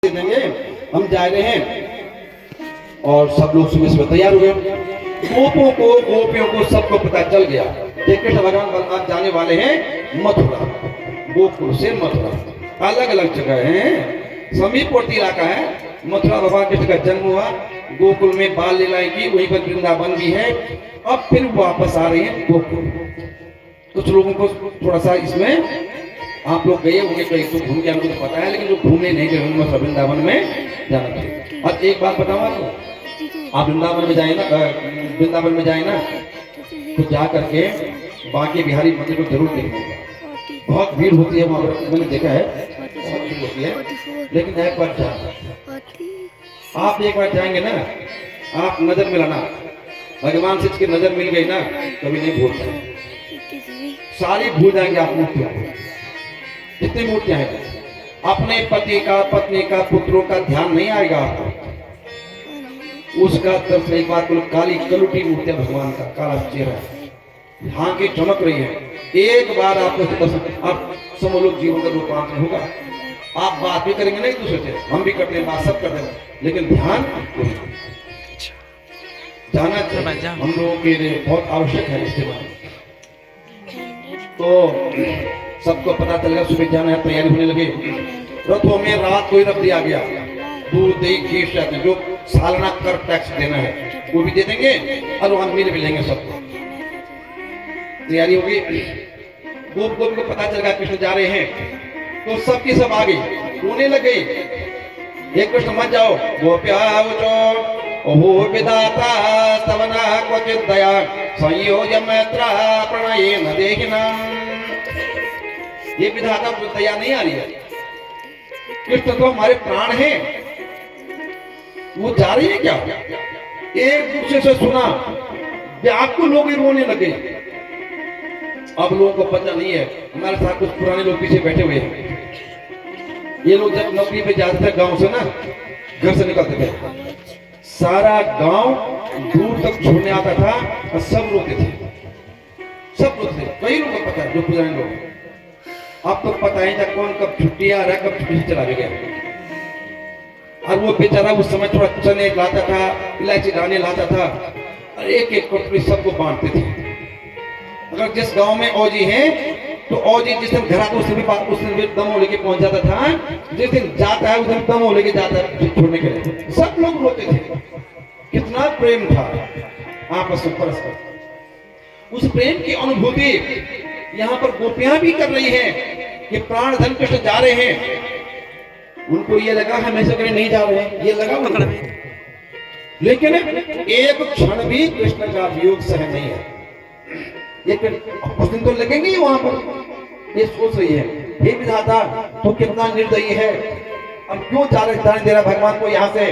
देंगे। हम जा रहे हैं और सब लोग सुबह सुबह तैयार हुए। गोपों को गोपियों को सबको पता चल गया कि कृष्ण भगवान बलराम जाने वाले हैं मथुरा। गोकुल से मथुरा अलग अलग जगह है, समीपवर्ती इलाका है। मथुरा भगवान कृष्ण का जन्म हुआ, गोकुल में बाल लीलाएं की, वहीं पर वृंदावन भी है। अब फिर वापस आ रहे हैं गोकुल। कुछ लोगों को थोड़ा सा इसमें आप लोग गए होंगे कहीं तो घूम के, हमको तो पता है, लेकिन जो घूमने नहीं गए होंगे वृंदावन में जाना चाहिए। और एक बात बताऊं आपको, आप वृंदावन में जाए ना तो जा करके बांके बिहारी मंदिर को जरूर देखिएगा। बहुत भीड़ होती है वहाँ पर, मैंने देखा है बहुत भीड़ होती है, लेकिन एक बार आप एक बार जाएंगे ना, आप नजर मिलाना, भगवान से इसकी नजर मिल गई ना कभी नहीं भूल जाएंगे, सारी भूल जाएंगे आप मूर्तियां। जितनी मूर्तियां हैं, अपने पति का, पत्नी का, पुत्रों का ध्यान नहीं आएगा आपको। उसका दर्शन एक बात बोलो, काली कलुटी मूर्तियां, भगवान का काला चेहरा, हाँ की चमक रही है। एक बार आपको दर्शन, आप समूल जीवन का रूपांतरण होगा। आप बात भी करेंगे नहीं दूसरे से, हम भी करते हैं बात, सब करते हैं, लेकिन ध्यान जाना चाहिए हम लोगों के लिए, बहुत आवश्यक है इसके बारे में। तो सबको पता चल गया, सुबह जाना है, तैयारी होने लगे। रथों में रात को ही रख दिया गया, दूध दही घी शहद, जो सालाना कर टैक्स देना है वो भी दे देंगे और वहां मिल भी लेंगे सबको। तैयारी होगी, गोप गोप को पता चल गया कृष्ण जा रहे हैं, तो सबकी सब आ गई, रोने लग गई। हे कृष्ण मत जाओ, गोप्या ओहो विधाता स्तवना क्वचित दया संयोज मैत्रा प्रणये न देखना। ये विधाता को दया नहीं आ रही है, कृष्ण तो हमारे प्राण हैं, वो जा रही है क्या? एक दूसरे से सुना, व्याकुल लोग रोने लगे। अब लोगों को पता नहीं है, हमारे साथ कुछ पुराने लोग पीछे बैठे हुए हैं। ये लोग जब नौकरी पे जाते थे गांव से ना, घर से निकलते थे, सारा गांव दूर तक छोड़ने आता था और सब रोते थे, सब रोते थे। कई लोगों को पता है, जो पुराने लोग। अब तो पता ही था कौन कब छुट्टी आ रहा है, कब छुट्टी चला भी गया। और वो बेचारा उस समय थोड़ा चने लाता था, इलायची दाने लाता था, और एक एक कटोरी सबको बांटते थे। अगर जिस गांव में औजी है तो औजी जिस दिन घर आता उस दिन भी दमो लेके पहुंच जाता था, जिस दिन जाता है उस दिन दमो लेके जाता है छोड़ने के लिए। सब लोग रोते थे, कितना प्रेम था आपस में परस्पर। उस प्रेम की अनुभूति यहाँ पर गोपियां भी कर रही हैं कि प्राण धन कृष्ण जा रहे हैं। उनको ये लगा हम ऐसे कहीं नहीं जा रहे हैं, ये लगा उनको, लेकिन एक क्षण भी कृष्ण का वियोग सहन नहीं है। ये उस दिन तो लगेंगे ही वहां पर। ये सोच रही है, हे विधाता तो कितना निर्दयी है, अब क्यों जाने दे रहा भगवान को यहाँ से।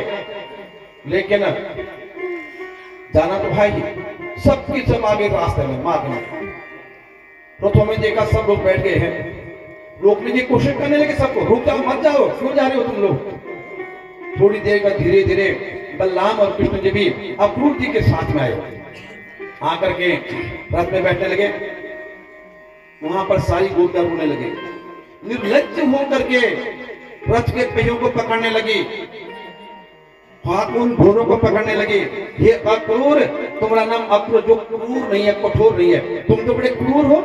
लेकिन जाना तो भाई, सबकी सब आगे रास्ते में मार्ग में। रथों में देखा सब लोग बैठ गए हैं, रोकने की कोशिश करने लगे सबको, रुक जाओ मत जाओ, क्यों जा रहे हो तुम लोग। थोड़ी देर का धीरे धीरे बलराम और कृष्ण जी भी अक्रूर जी के साथ में आए, आकर के रथ में बैठने लगे। वहां पर सारी गोपियां रोने लगी, निर्लज्ज होकर के रथ के पहियों को पकड़ने लगी, हाथ उन घोड़ों को पकड़ने लगी। ये अक्रूर, तुम्हारा नाम अक्रूर, जो क्रूर नहीं है, कठोर नहीं है, तुम तो बड़े क्रूर हो,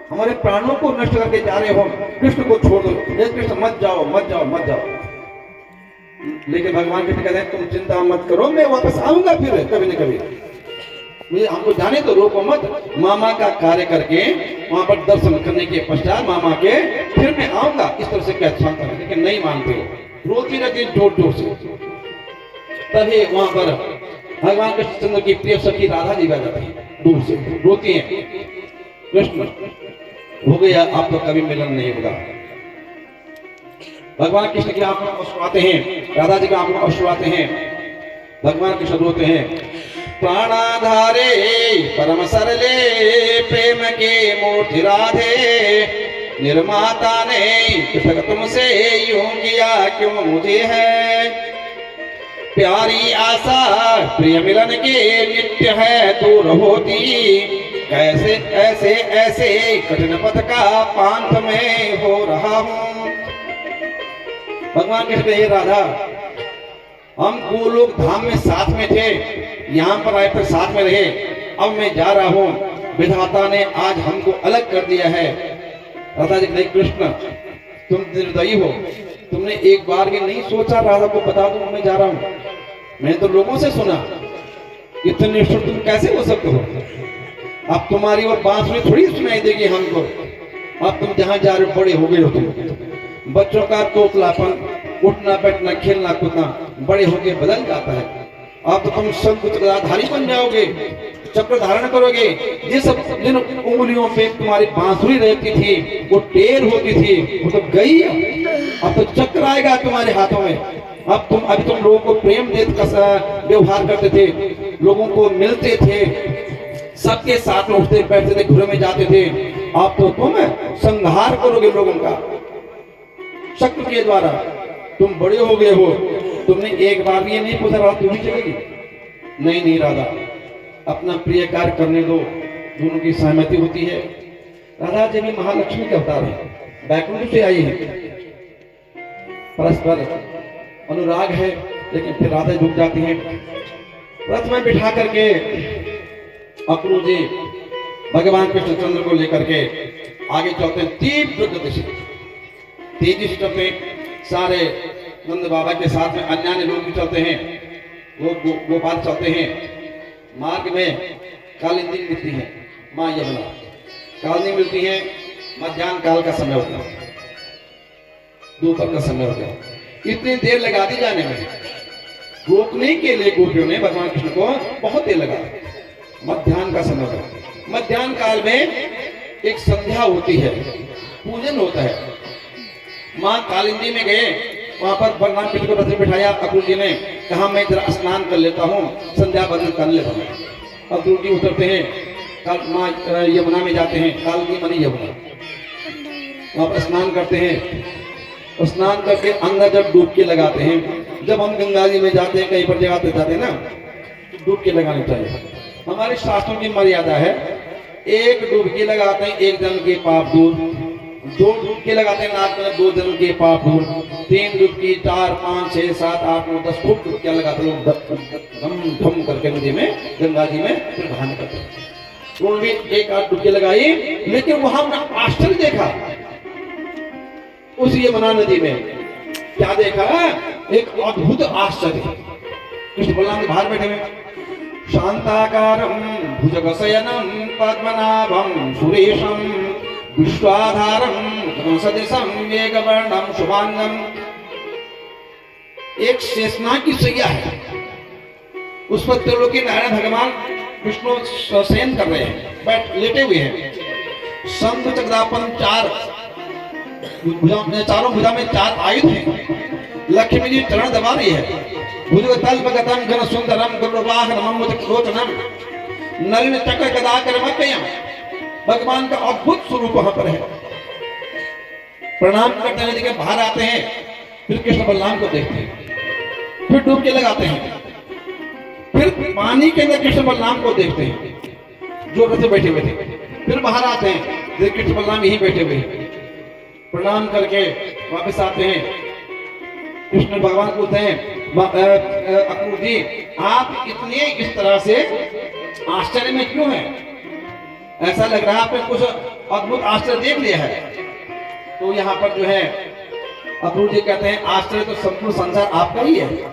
हमारे प्राणों को नष्ट करके जा रहे हो, कृष्ण को छोड़ दो। ये कृष्ण मत जाओ मत जाओ मत जाओ। लेकिन भगवान कृष्ण कहते हैं तुम चिंता मत करो, मैं वापस आऊंगा फिर कभी न कभी, मुझे हमको जाने तो रोको मत। मामा का कार्य करके वहां पर दर्शन करने के पश्चात मामा के फिर मैं आऊंगा, इस तरह से कहता है। लेकिन नहीं मानते हो, रोती रहती जोर जोर से। तभी वहां पर भगवान कृष्णचंद्र की प्रिय सखी राधा जी आ जाती है, दूर से रोती हैं, कृष्ण हो गया आप तो कभी मिलन नहीं होगा। भगवान कृष्ण की आंखों में अश्रु आते हैं, राधा जी की आंखों में अश्रु आते हैं। भगवान कृष्ण रोते हैं, प्राणाधारे परम सरले प्रेम के मूर्ति राधे, निर्माता ने कृष्ण तुमसे यूं किया क्यों मुझे है। प्यारी आशा प्रिय मिलन के नित्य है दूर होती, कैसे ऐसे ऐसे कठिन पथ का पांथ में हो रहा हूँ। भगवान कृष्ण कहे, राधा हम वो लोग धाम में साथ में थे, यहाँ पर आए फिर साथ में रहे, अब मैं जा रहा हूँ, विधाता ने आज हमको अलग कर दिया है। राधा जी कहे, कृष्ण तुम निर्दयी हो, तुमने एक बार भी नहीं सोचा राधा को बता दूं मैं जा रहा हूँ। मैंने तो लोगों से सुना, इतने निष्ठुर तुम कैसे हो सकते हो? अब तुम्हारी वो बांसुरी थोड़ी सुनाई देगी हमको। अब तुम जहां जा रहे हो बड़े हो गए हो, तुम बच्चों का तोतलापन, उठना बैठना खेलना कूदना बड़े होके बदल जाता है। अब तो तुम शंख चक्रधारी बन जाओगे, चक्र धारण करोगे। जिस जिन उंगलियों पे तुम्हारी बांसुरी रहती थी वो टेर होती थी, वो तो गई। अब तो चक्र आएगा तुम्हारे हाथों में। अभी तुम लोगों को प्रेम दे व्यवहार करते थे, लोगों को मिलते थे, सबके साथ में उठते बैठते थे, घरों में जाते थे। अब तो तुम संहार करोगे लोगों का शक्ति के द्वारा। तुम बड़े हो गए हो, तुमने एक बार भी ये नहीं पूछा राधा तू भी चलेगी? नहीं राधा, अपना प्रिय कार्य करने दो, दोनों की सहमति होती है। राधा जी भी महालक्ष्मी के अवतार है, बैकुंठ से आई है, परस्पर अनुराग है, लेकिन फिर राधा रुक जाती हैं। रथ में बिठा करके अक्रूर जी भगवान कृष्णचंद्र को लेकर के आगे चलते हैं, तीव्र गति से, तेजी से चलते हैं। सारे नंद बाबा के साथ में अन्य लोग भी चलते हैं, वो गोपाल चलते हैं। मार्ग में कालिंदी मिलती है, माँ यमुना कालिंदी मिलती है। मध्याह्न काल का समय होता है, दोपहर का समय होता है। इतनी देर लगा दी जाने में, रोकने के लिए गोपियों ने भगवान कृष्ण को बहुत देर लगा। मध्याह्न का समय होता है। मध्याह्न काल में एक संध्या होती है, पूजन होता है। माँ कालिंदी में गए, वहां पर भगवान कृष्ण को रथ में बिठाया। अक्रूर जी ने कहा मैं जरा स्नान कर लेता हूँ, संध्या बंदन कर लेता हूँ। अक्रूर जी उतरते हैं, माँ यमुना में जाते हैं, कालिंदी मनी यमुना, वहां पर स्नान करते हैं। स्नान करके अंदर जब डुबकी लगाते हैं, जब हम गंगा जी में जाते हैं, कहीं पर जगह पे जाते हैं ना, तो डुबकी लगानी चाहिए। हमारे शास्त्रों की मर्यादा है, एक डुबकी लगाते हैं एक जन्म के पाप दूर, दो डुबकी लगाते हैं नाक में, 2 जन्म के पाप दूर, 3 डुबकी, 4 5 6 7 8 9 10 खूब डुबकियां लगाते लोग, धम धम करके नदी में, गंगा जी में फिर बहाने करते हैं। तो भी 1-8 डुबकी लगाई, लेकिन वहां हमने आश्चर्य देखा उस यमुना नदी में। क्या देखा? एक अद्भुत आश्चर्य। कृष्ण बलराम के बाहर बैठे हुए, शांताकारं भुजगशयनं पद्मनाभं सुरेशं विश्वाधारं सदृशं मेघवर्णं शुभांगं। एक शेषनाग की सैया है, उस पर त्रिलोकी नारायण भगवान विष्णु शयन कर रहे हैं, बैठ लेटे हुए हैं। शंख चक्रापन, चारों भुजा में 4 आयुध हैं। लक्ष्मी जी चरण दबा रही है। भुजगतल्पगतं घन सुंदरम गुरुवाहनमं मुचक्रोचनम नलिन चक्र गदाकरमकयं। भगवान का अद्भुत स्वरूप वहां पर है। प्रणाम करते नदी के बाहर आते हैं, फिर कृष्ण बलराम को देखते हैं, फिर डुबकी लगाते हैं, फिर पानी के अंदर कृष्ण बलराम को देखते हैं जो रथ बैठे हुए थे, फिर बाहर आते हैं, फिर कृष्ण बलराम यहीं बैठे हुए हैं। प्रणाम करके वापस आते हैं। कृष्ण भगवान पूछते हैं, अक्रूर जी आप इतने इस तरह से आश्चर्य में क्यों हैं? ऐसा लग रहा है आपने कुछ अद्भुत आश्चर्य देख लिया है। तो यहाँ पर जो है अक्रूर जी कहते हैं, आश्चर्य तो संपूर्ण संसार आपका ही है।